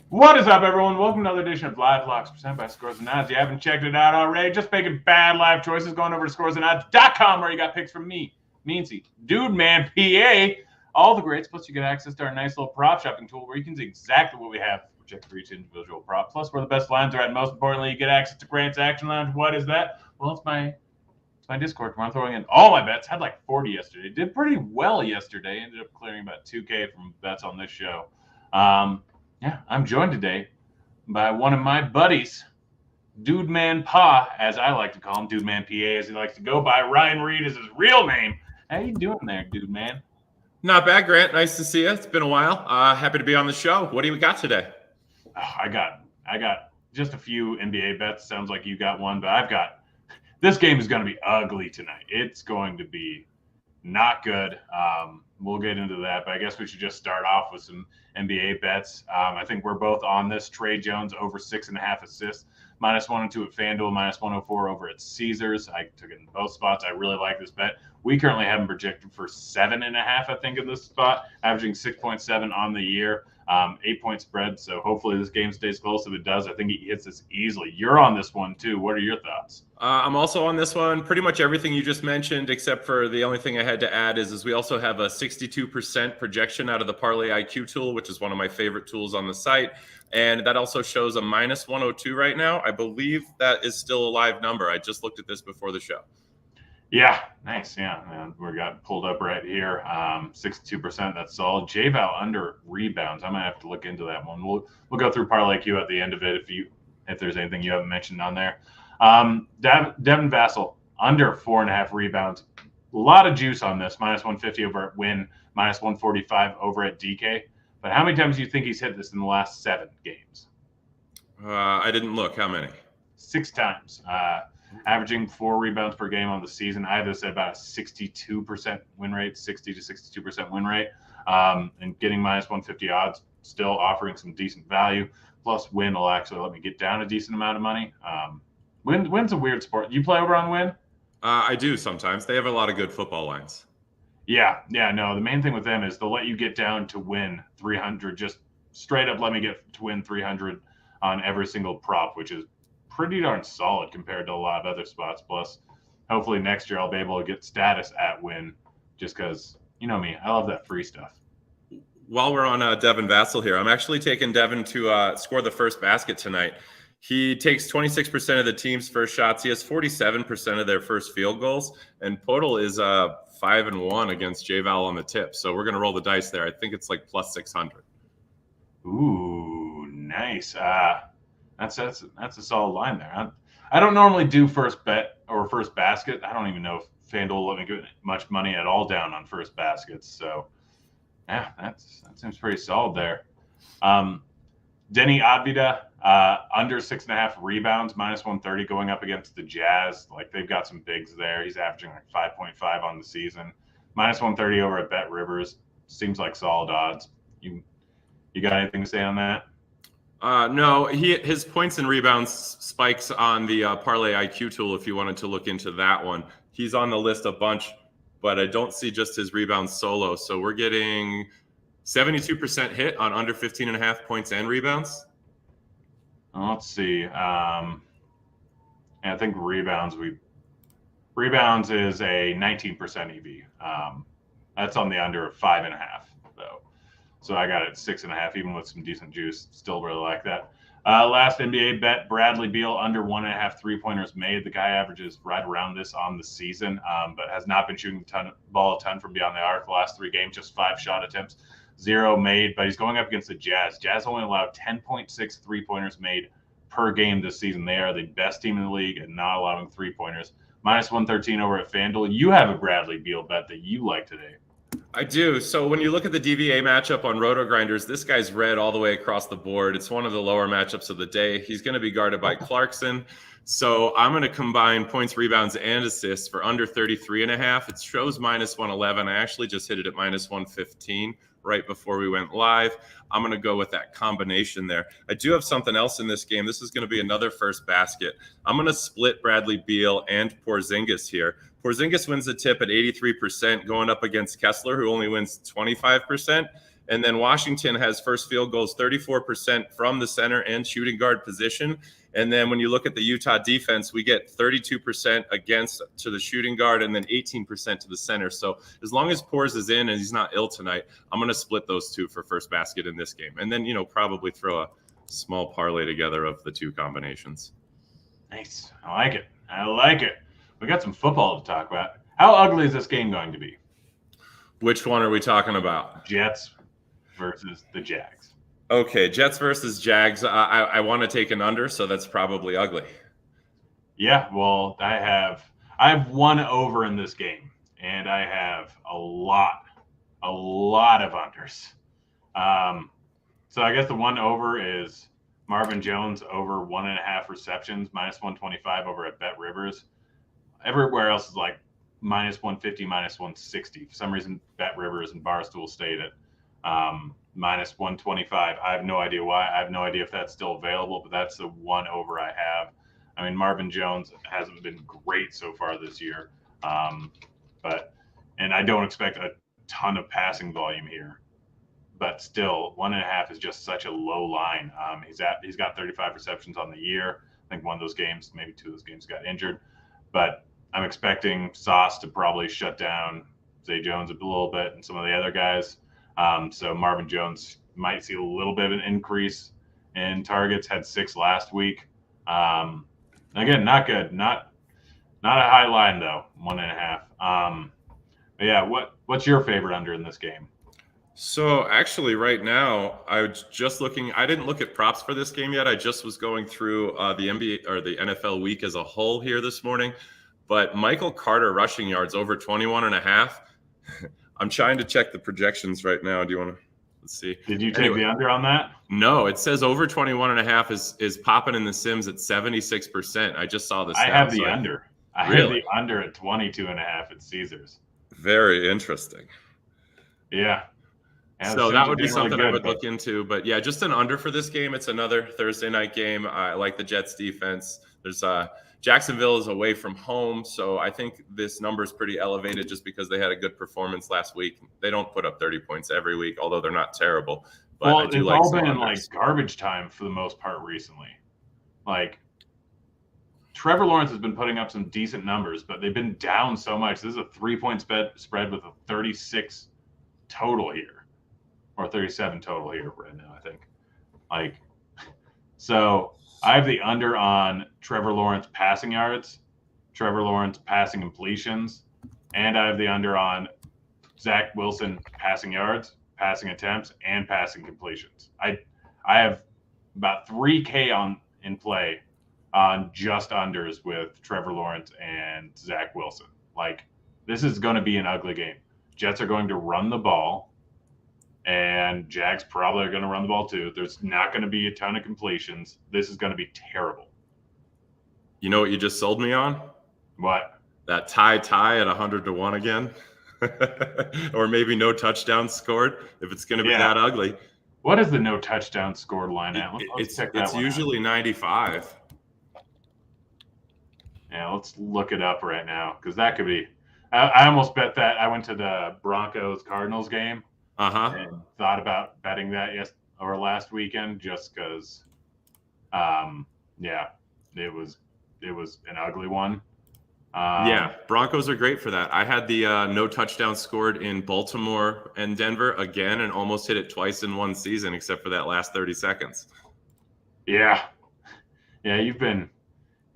What is up, everyone? Welcome to another edition of Live Locks presented by Scores and Odds. If you haven't checked it out already, just making bad live choices, going over to scoresandodds.com where you got picks from me, Meansy, Dude Man, PA, all the greats. Plus, you get access to our nice little prop shopping tool where you can see exactly what we have projected for each individual prop. Plus, where the best lines are at. And most importantly, you get access to Grant's Action Lounge. What is that? Well, it's my Discord where I'm throwing in all my bets. Had like 40 yesterday. Did pretty well yesterday. Ended up clearing about 2K from bets on this show. Yeah, I'm joined today by one of my buddies, Dude Man Pa, as I like to call him, Dude Man PA, as he likes to go by. Ryan Reed is his real name. How you doing there, Dude Man? Not bad, Grant. Nice to see you. It's been a while. Happy to be on the show. What do you got today? Oh, I got just a few NBA bets. Sounds like you got one, but I've got this game is going to be ugly tonight. It's going to be not good. We'll get into that, but I guess we should just start off with some NBA bets. I think we're both on this. Trey Jones over 6.5 assists, -102 at FanDuel, -104 over at Caesars. I took it in both spots. I really like this bet. We currently have him projected for 7.5, I think, in this spot, averaging 6.7 on the year. 8-point spread. So hopefully this game stays close. If it does, I think he hits this easily. You're on this one too. What are your thoughts? I'm also on this one. Pretty much everything you just mentioned, except for the only thing I had to add is we also have a 62% projection out of the Parlay IQ tool, which is one of my favorite tools on the site. And that also shows a -102 right now. I believe that is still a live number. I just looked at this before the show. Yeah, nice. Yeah, man. We got pulled up right here. 62%. That's solid. J-Val under rebounds. I might have to look into that one. We'll go through Parlay Q at the end of it if there's anything you haven't mentioned on there. Devin Vassell under 4.5 rebounds. A lot of juice on this. -150 over at Win, -145 over at DK. But how many times do you think he's hit this in the last 7 games? I didn't look. How many? 6 times. Averaging 4 rebounds per game on the season. I have this at about a 62% win rate, 60 to 62% win rate, and getting -150 odds, still offering some decent value. Plus, Win will actually let me get down a decent amount of money. Win's a weird sport. You play over on Win? I do sometimes. They have a lot of good football lines. Yeah. No, the main thing with them is they'll let you get down to win 300, just straight up let me get to win 300 on every single prop, which is pretty darn solid compared to a lot of other spots. Plus, hopefully next year I'll be able to get status at Win just because, you know me, I love that free stuff. While we're on Devin Vassell here, I'm actually taking Devin to score the first basket tonight. He takes 26% of the team's first shots. He has 47% of their first field goals, and total is 5-1 against J-Val on the tip. So we're going to roll the dice there. I think it's like +600. Ooh, nice. That's a solid line there. I don't normally do first bet or first basket. I don't even know if FanDuel will let me get much money at all down on first baskets. So, yeah, that seems pretty solid there. Denny Advida, under 6.5 rebounds, -130 going up against the Jazz. Like, they've got some bigs there. He's averaging like 5.5 on the season. -130 over at Bet Rivers. Seems like solid odds. You got anything to say on that? No, his points and rebounds spikes on the Parlay IQ tool if you wanted to look into that one. He's on the list a bunch, but I don't see just his rebounds solo. So we're getting 72% hit on under 15.5 points and rebounds. Let's see. I think rebounds is a 19% EV. That's on the under of 5.5 though. So I got it at 6.5, even with some decent juice. Still really like that. Last NBA bet, Bradley Beal under 1.5 3-pointers made. The guy averages right around this on the season, but has not been shooting ball a ton from beyond the arc the last 3 games. Just 5 shot attempts, 0 made. But he's going up against the Jazz. Jazz only allowed 10.6 3-pointers made per game this season. They are the best team in the league at not allowing 3-pointers. -113 over at FanDuel. You have a Bradley Beal bet that you like today. I do. So when you look at the DVA matchup on Roto Grinders, this guy's red all the way across the board. It's one of the lower matchups of the day. He's going to be guarded by Clarkson. So I'm going to combine points, rebounds, and assists for under 33.5. It shows -111. I actually just hit it at -115 right before we went live. I'm going to go with that combination there. I do have something else in this game. This is going to be another first basket. I'm going to split Bradley Beal and Porzingis here. Porzingis wins the tip at 83%, going up against Kessler, who only wins 25%. And then Washington has first field goals 34% from the center and shooting guard position. And then when you look at the Utah defense, we get 32% against to the shooting guard and then 18% to the center. So as long as Pours is in and he's not ill tonight, I'm going to split those two for first basket in this game. And then, probably throw a small parlay together of the two combinations. Nice. I like it. We got some football to talk about. How ugly is this game going to be? Which one are we talking about? Jets versus the Jags. Okay, Jets versus Jags. I want to take an under, so that's probably ugly. Yeah, well, I have one over in this game, and I have a lot of unders. So I guess the one over is Marvin Jones over 1.5 receptions, -125 over at Bet Rivers. Everywhere else is like -150, -160. For some reason, Bet Rivers and Barstool stayed at -125. I have no idea why. I have no idea if that's still available, but that's the one over I have. I mean, Marvin Jones hasn't been great so far this year, and I don't expect a ton of passing volume here. But still, 1.5 is just such a low line. He's got 35 receptions on the year. I think one of those games, maybe two of those games, got injured. But I'm expecting Sauce to probably shut down Zay Jones a little bit and some of the other guys. So Marvin Jones might see a little bit of an increase in targets. Had 6 last week. Again, not good. Not a high line though. 1.5. But yeah, what's your favorite under in this game? So actually right now, I was just looking, I didn't look at props for this game yet. I just was going through the NBA or the NFL week as a whole here this morning. But Michael Carter rushing yards over 21.5. I'm trying to check the projections right now. Do you want to, let's see. Did you take the under on that? No, it says over 21.5 is popping in the Sims at 76%. I just saw this. I have the under. I have the under at 22.5 at Caesars. Very interesting. Yeah. So that would be something I would look into. But yeah, just an under for this game. It's another Thursday night game. I like the Jets defense. There's Jacksonville is away from home, so I think this number is pretty elevated just because they had a good performance last week. They don't put up 30 points every week, although they're not terrible. But well, it's all been in like garbage time for the most part recently. Like Trevor Lawrence has been putting up some decent numbers, but they've been down so much. This is a 3-point spread with a 36 total here. Or 37 total here right now, I think. So I have the under on Trevor Lawrence passing yards, Trevor Lawrence passing completions, and I have the under on Zach Wilson passing yards, passing attempts, and passing completions. I have about 3K in play on just unders with Trevor Lawrence and Zach Wilson. This is going to be an ugly game. Jets are going to run the ball. And Jags probably are going to run the ball too. There's not going to be a ton of completions. This is going to be terrible. You know what you just sold me on? What? That tie at 100-1 again. Or maybe no touchdowns scored if it's going to be that ugly. What is the no touchdown scored line at? It's usually 95. Yeah, let's look it up right now because that could be. I almost bet that. I went to the Broncos-Cardinals game. And thought about betting that last weekend just because, it was an ugly one. Broncos are great for that. I had the no touchdown scored in Baltimore and Denver again, and almost hit it twice in one season, except for that last 30 seconds. Yeah, you've been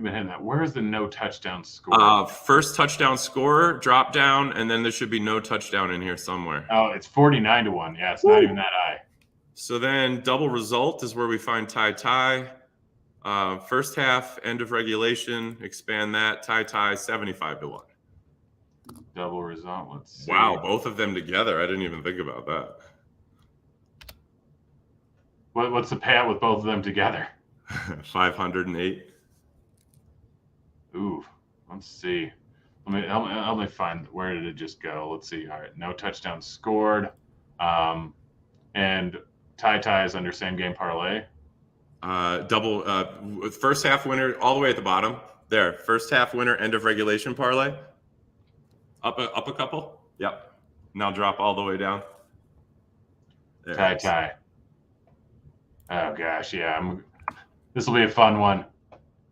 hitting that. Where is the no touchdown score? First touchdown scorer, drop down, and then there should be no touchdown in here somewhere. Oh, it's 49-1. Yeah, it's not even that high. So then double result is where we find tie. First half, end of regulation, expand that, tie, 75-1. Double result, let's see. Wow, both of them together. I didn't even think about that. What's the payout with both of them together? 508. Ooh, let's see. Let me find, where did it just go? Let's see. All right, no touchdowns scored. And tie is under same game parlay. Double first half winner all the way at the bottom. There, first half winner, end of regulation parlay. Up a couple. Yep. Now drop all the way down. There Tie it is. tie. Oh gosh, yeah. This will be a fun one.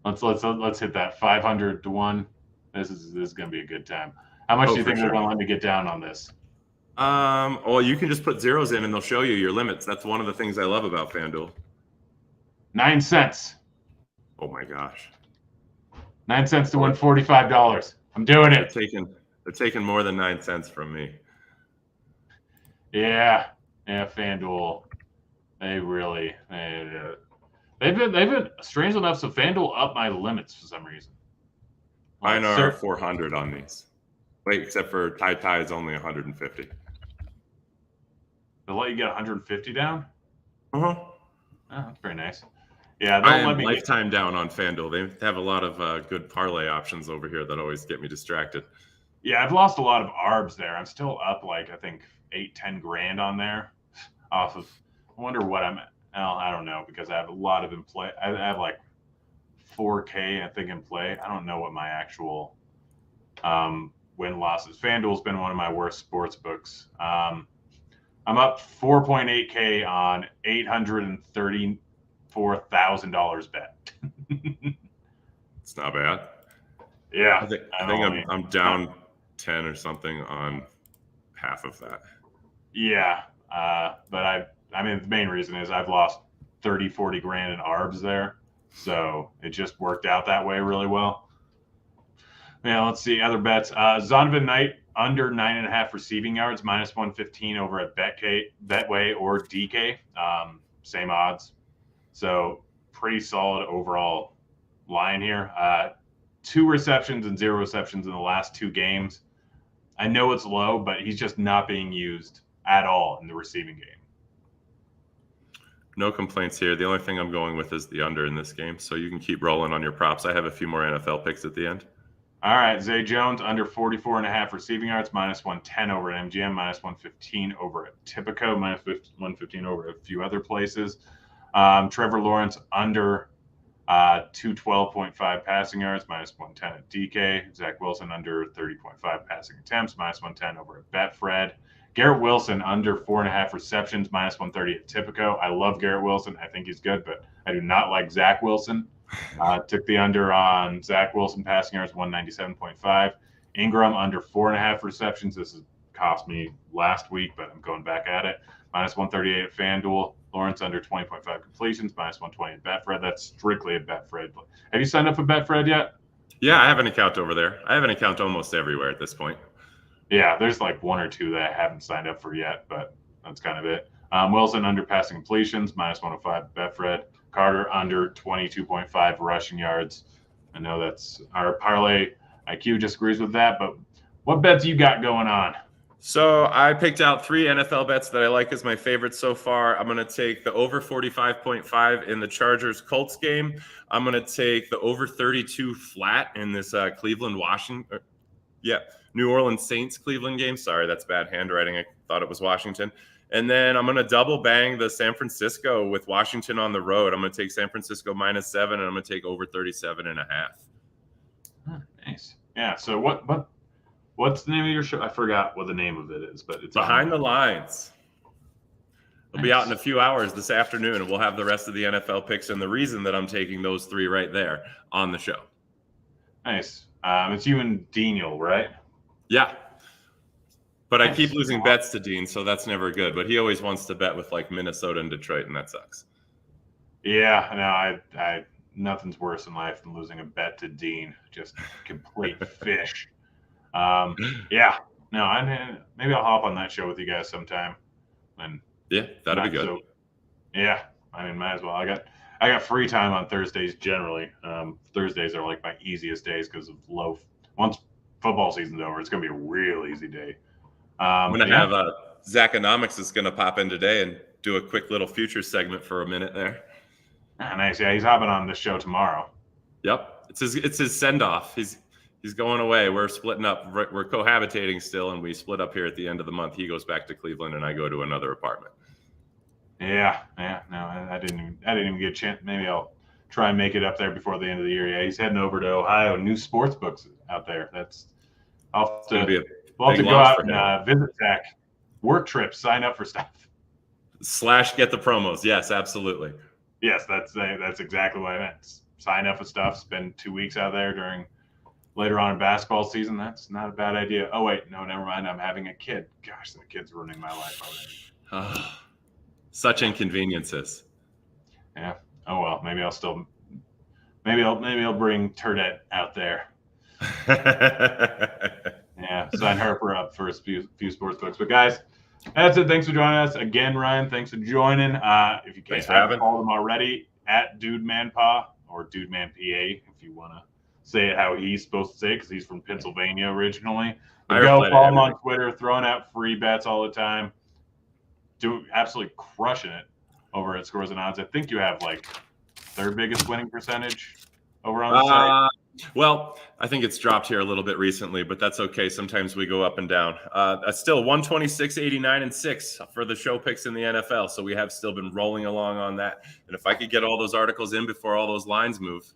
Let's hit that 500 to 1. This is gonna be a good time. How much do you think they're gonna let me get down on this? Well, you can just put zeros in and they'll show you your limits. That's one of the things I love about FanDuel. 9 cents. Oh my gosh. 9 cents to win $45. I'm doing it. They're taking more than 9 cents from me. Yeah, FanDuel. They've been strange enough. So FanDuel upped my limits for some reason. Mine are 400 on these. Wait, except for tie is only 150. They'll let you get 150 down. Uh-huh. Oh, that's very nice. Yeah, I am lifetime down on FanDuel. They have a lot of good parlay options over here that always get me distracted. Yeah, I've lost a lot of ARBs there. I'm still up like I think 8-10 grand on there. Off of, I wonder what I'm at. Well, I don't know because I have a lot of in play. I have like 4K I think in play. I don't know what my actual win losses. FanDuel's been one of my worst sports books. I'm up 4.8K on $834,000 bet. It's not bad. Yeah, I think I'm down 10 or something on half of that. Yeah, but I mean the main reason is I've lost 30-40 grand in ARBs there, so it just worked out that way really well. Yeah, let's see other bets. Zonovan Knight under 9.5 receiving yards, -115 over at Betway or DK. Same odds, so pretty solid overall line here. 2 receptions and 0 receptions in the last 2 games. I know it's low, but he's just not being used at all in the receiving game. No complaints here. The only thing I'm going with is the under in this game, so you can keep rolling on your props. I have a few more NFL picks at the end. All right, Zay Jones under 44.5 receiving yards, -110 over at MGM, -115 over at Tipico, -115 over a few other places. Trevor Lawrence under 212.5 passing yards, -110 at DK. Zach Wilson under 30.5 passing attempts, -110 over at Betfred. Garrett Wilson under 4.5 receptions, -130 at Tipico. I love Garrett Wilson. I think he's good, but I do not like Zach Wilson. Took the under on Zach Wilson passing yards, 197.5. Ingram under 4.5 receptions. This has cost me last week, but I'm going back at it. -138 at FanDuel. Lawrence under 20.5 completions, -120 at Betfred. That's strictly at Betfred. Have you signed up for Betfred yet? Yeah, I have an account over there. I have an account almost everywhere at this point. Yeah, there's like 1 or 2 that I haven't signed up for yet, but that's kind of it. Wilson under passing completions, -105 at Betfred. Carter under 22.5 rushing yards. I know that's our parlay IQ disagrees with that, but what bets you got going on? So I picked out 3 NFL bets that I like as my favorites so far. I'm going to take the over 45.5 in the Chargers-Colts game. I'm going to take the over 32 flat in this New Orleans Saints-Cleveland game. Sorry, that's bad handwriting. I thought it was Washington. And then I'm going to double bang the San Francisco with Washington on the road. I'm going to take San Francisco -7, and I'm going to take over 37.5. Nice. Yeah. So what's the name of your show? I forgot what the name of it is, but it's Behind the Lines. It'll be out in a few hours this afternoon, and we'll have the rest of the NFL picks and the reason that I'm taking those 3 right there on the show. Nice. It's you and Daniel, right? Yeah. But I keep losing bets to Dean, so that's never good. But he always wants to bet with like Minnesota and Detroit, and that sucks. Yeah, no, I nothing's worse in life than losing a bet to Dean. Just complete fish. Yeah, no, maybe I'll hop on that show with you guys sometime. And yeah, that'd be good. So, yeah, I mean, might as well. I got free time on Thursdays generally. Thursdays are like my easiest days because of once football season's over, it's gonna be a real easy day. I'm going to have Zachonomics is going to pop in today and do a quick little future segment for a minute there. Nice. Yeah, he's hopping on this show tomorrow. Yep. It's his send-off. He's going away. We're splitting up. We're cohabitating still, and we split up here at the end of the month. He goes back to Cleveland, and I go to another apartment. Yeah. No, I didn't even get a chance. Maybe I'll try and make it up there before the end of the year. Yeah, he's heading over to Ohio. New sports books out there. We'll have to go out and visit Zach. Work trips. Sign up for stuff. / get the promos. Yes, absolutely. Yes, that's exactly what I meant. Sign up for stuff. Spend 2 weeks out there during later on in basketball season. That's not a bad idea. Oh wait, no, never mind. I'm having a kid. Gosh, the kid's ruining my life already. Such inconveniences. Yeah. Oh well. Maybe I'll bring Turdette out there. Yeah. Sign Harper up for a few sports books. But guys, that's it. Thanks for joining us again, Ryan. Thanks for joining. If you haven't called him already, at Dude Man Pa or Dude Man PA, if you want to say it how he's supposed to say it, because he's from Pennsylvania originally. But go follow him on Twitter, throwing out free bets all the time. Absolutely crushing it over at Scores and Odds. I think you have like third biggest winning percentage over on the site. Well, I think it's dropped here a little bit recently, but that's okay. Sometimes we go up and down. Still 126, 89, and 6 for the show picks in the NFL. So we have still been rolling along on that. And if I could get all those articles in before all those lines move,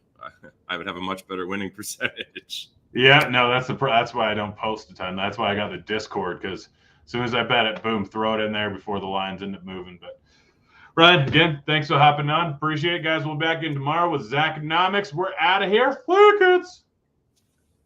I would have a much better winning percentage. Yeah, no, that's why I don't post a ton. That's why I got the Discord, because as soon as I bet it, boom, throw it in there before the lines end up moving. But Ryan, again, thanks for hopping on. Appreciate it, guys. We'll be back in tomorrow with Zachonomics. We're out of here. Kids.